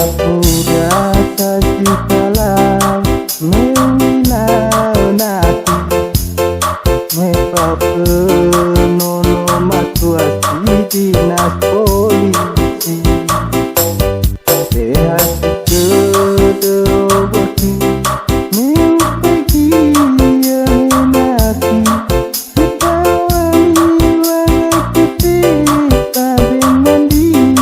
udah kasih salam mengenal-nati mepapenono matuasi dinas polisi sehat kedoboti mempegi yang mati ditawani warga kita dengan diri.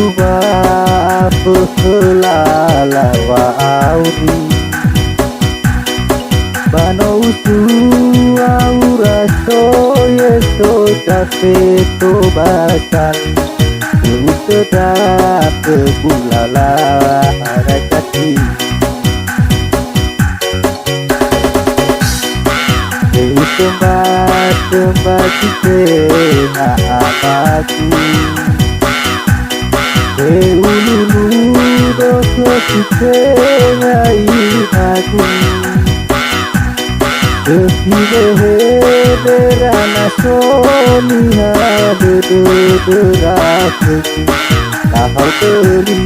Tuba Pelala wa auri Bano usu aura soye so tafe to basan Sedap kebulala harakati Sembah kita amati Ululu dosa kita ngaitaku Kehidupan soniha berderaku Kau beri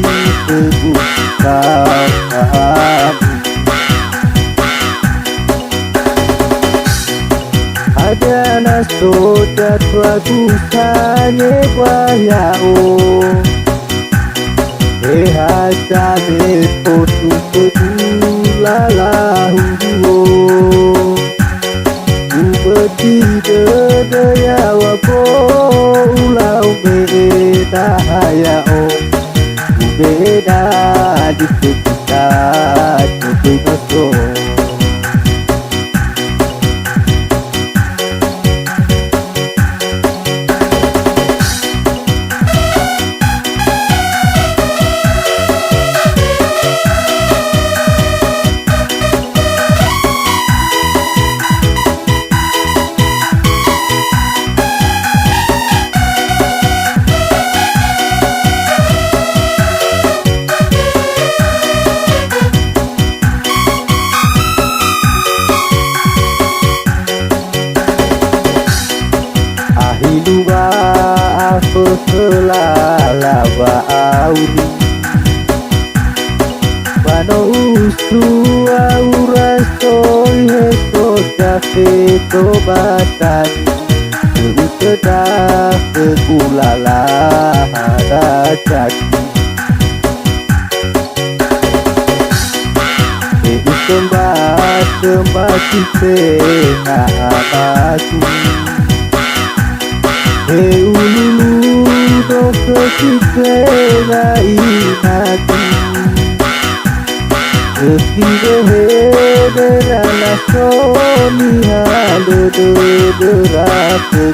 sebutan kamu Ada nasoda tuaku sanye wayao Ehasa bepotu pedulalahu Ubeti dedaya wako ulau beda hayao Ubeda di sekitar Ubeda Dua aku selala wa auri Bano usu aura soye so jafe to batani Sedap kekulala harajaki Sembah kita amati Ululu dosa kita ngaitaku Kehidupan soniha berderaku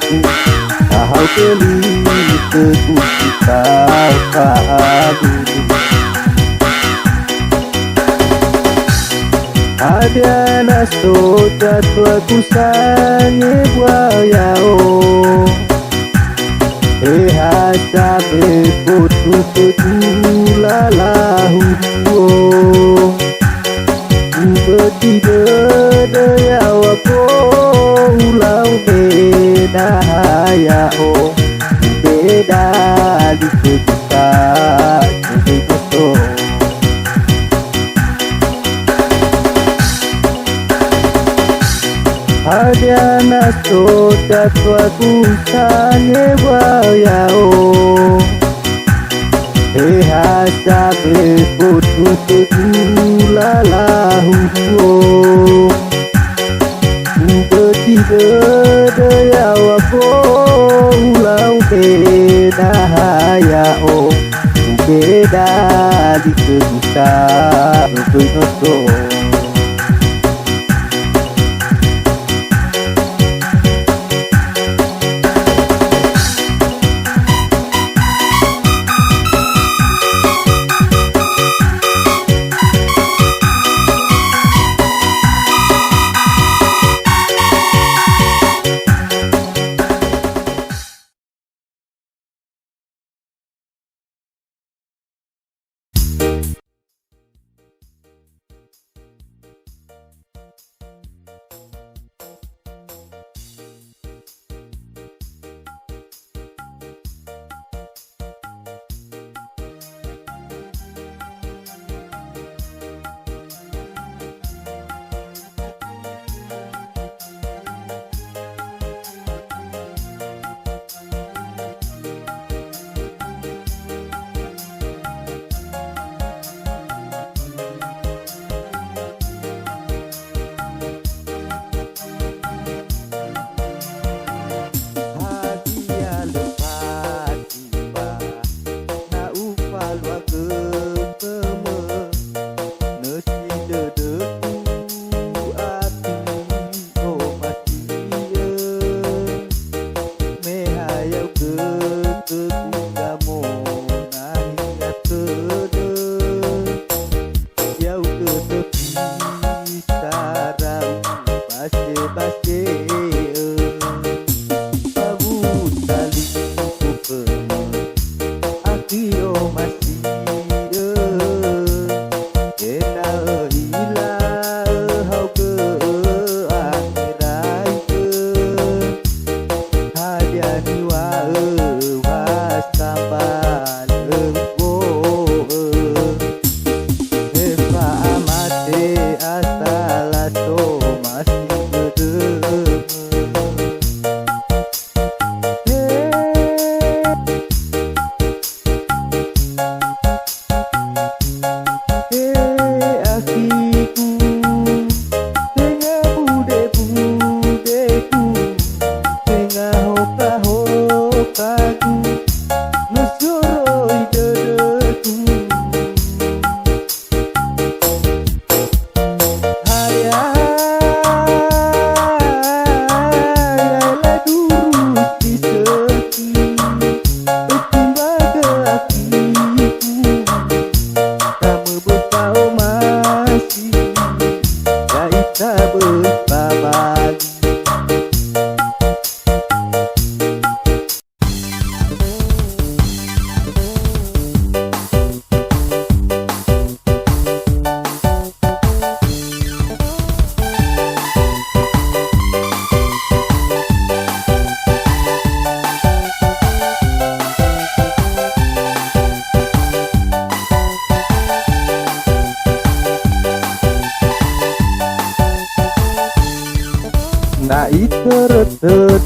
Kau beli sebutan kamu Ada nasoda tuaku sanye wayao Ehasa bepotu pedulalahu Ubeti dedaya wako ulau beda hayao Beda di sekitar Ubeda Ada nasoda tuaku sanye wayao Ehasa bepotu pedulalahu Ubeti dedaya wako ulau beda hayao Ubeda di sekitar Ubeda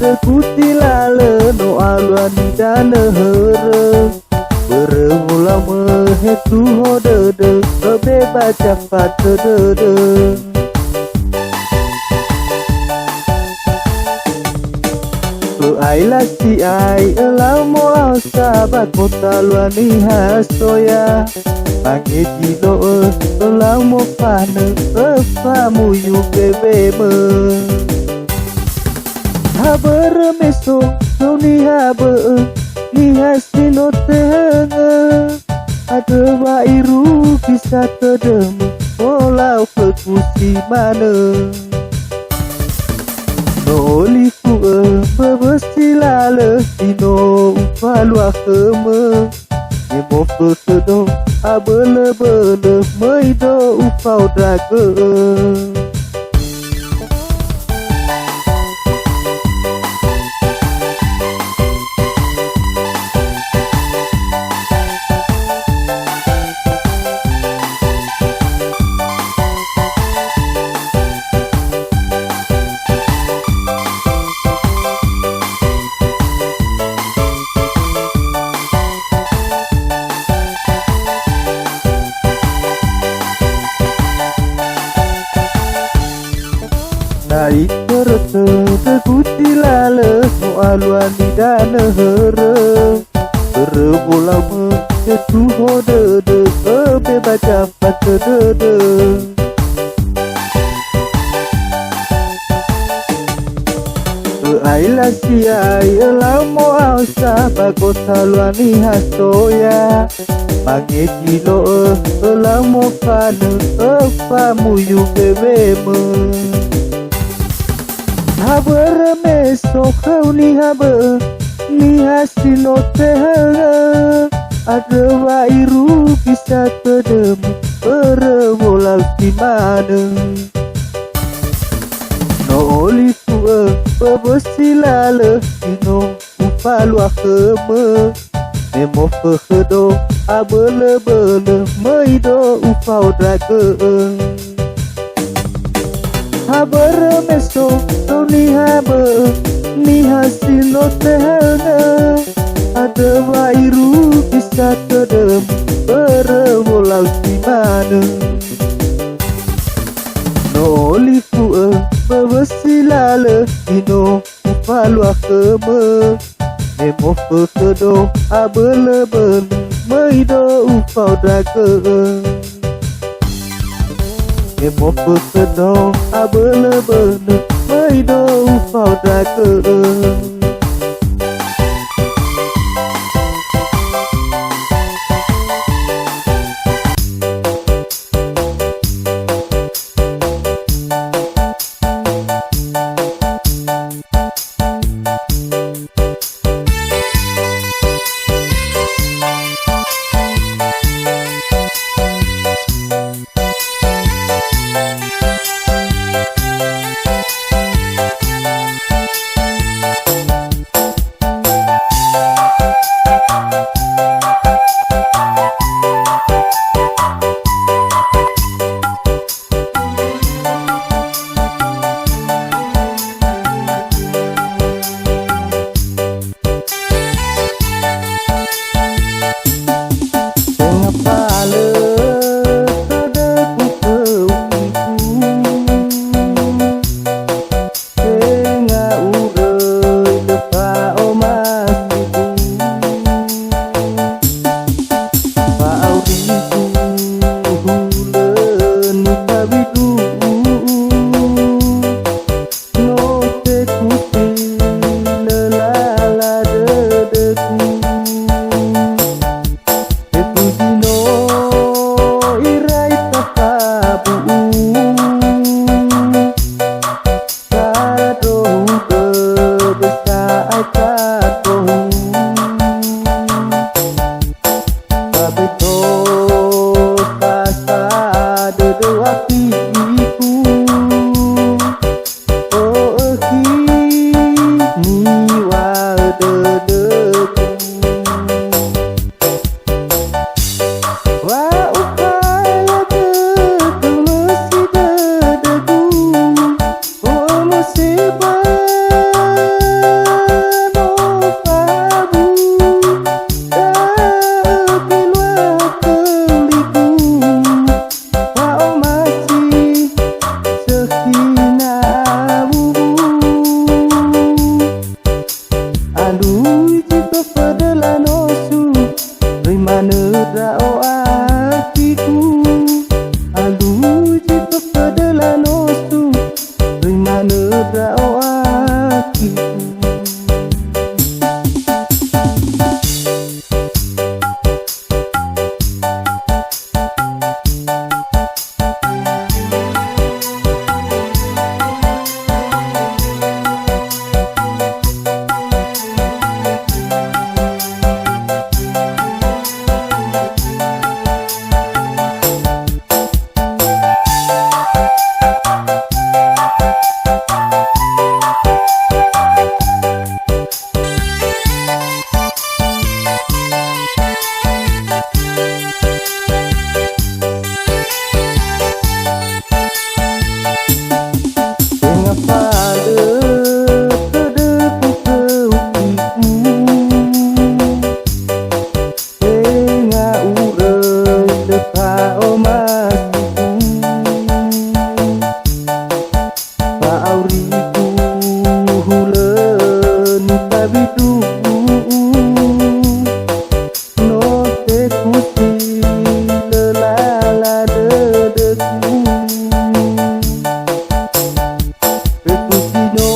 Tekutila no alwani dana hera Bermula mehetu hodede Kebeba cepat tedede Ai la si ai elau mo au sabat kota luani hasoya Pange jilo elau mo pane Efamu yu bebeme Habere meso so ni habe Ni hasino tenge Ada wairu bisa tedemu Olau kekusi mana No liku bebesila le Dino upalua keme Nemo pekedo abele-bele Meido upau drage Naik kereta tekutila le Soaluani dana hera Berbola menyetu hodede Kebeba cepat tedede Ailah siai elau mo au sahabat kota luani hasoya Pange jilo elau mo pane Efamu yu bebeme Habere meso kau ni habe Ni hasino tehenge Ada wairu bisa tedemu Berbola di mana No liku bebesila le Dino upalua keme Nemo pekedo abele-bele Meido upau drage Habere meso so ni habe Ni hasino tehenge Ada wairu bisa tedemu Berbola di mana No liku bebesila le Dino upalua keme Nemo pekedo abele-bele Meido upau drage Nemo pekedo abele-bele Meido upau drage bidu no te kusi lelala dedeku kusi no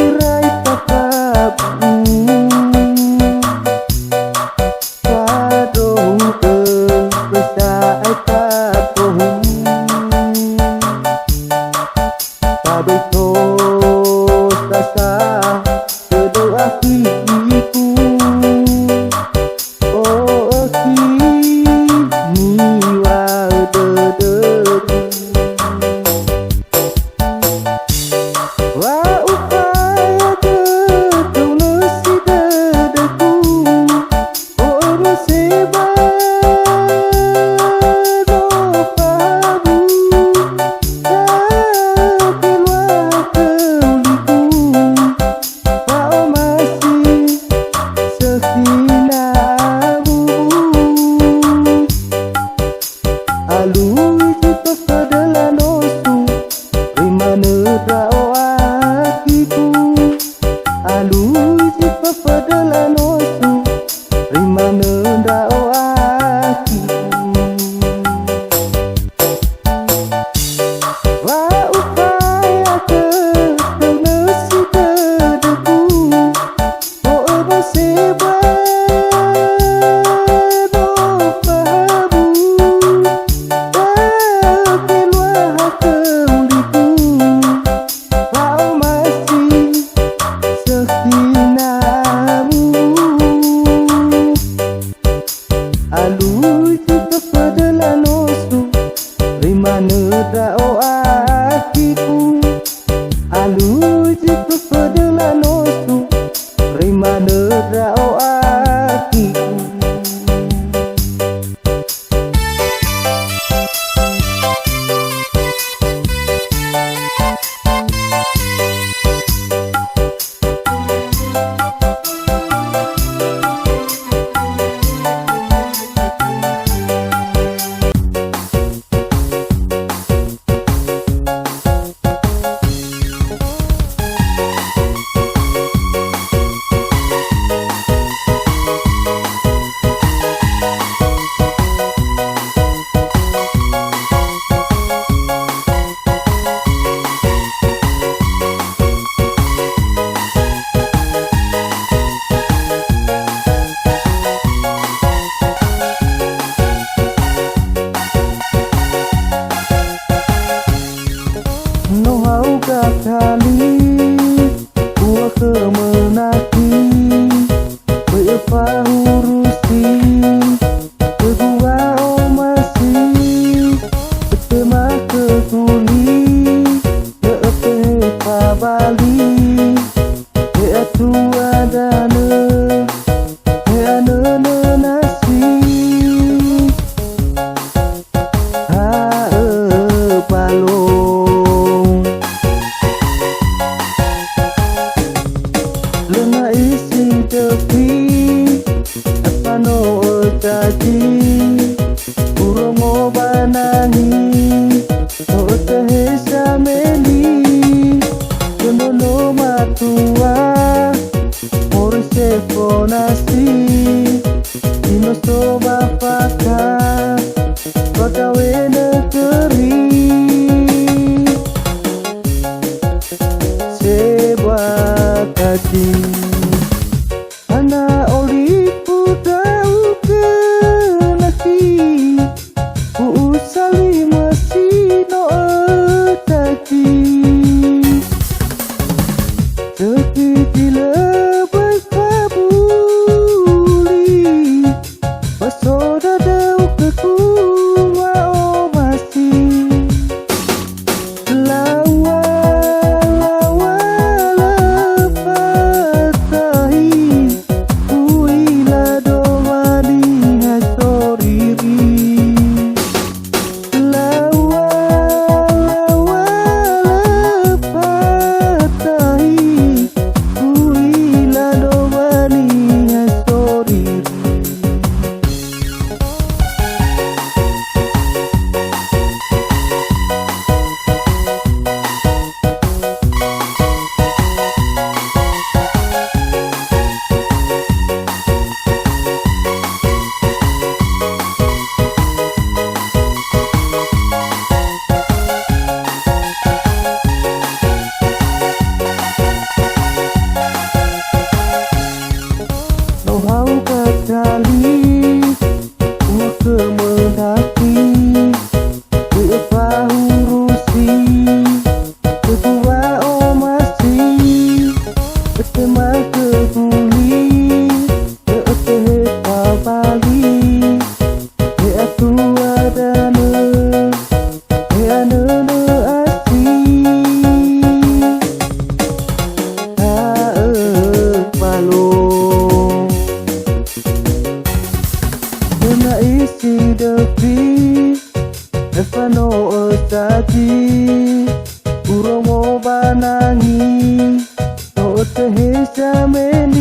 irai tatapu padong ke besai tapohum pabeto sasa berdoa kiku oh aki niwa dedeku wa upaya tetau nasi dedeku oh musibah samena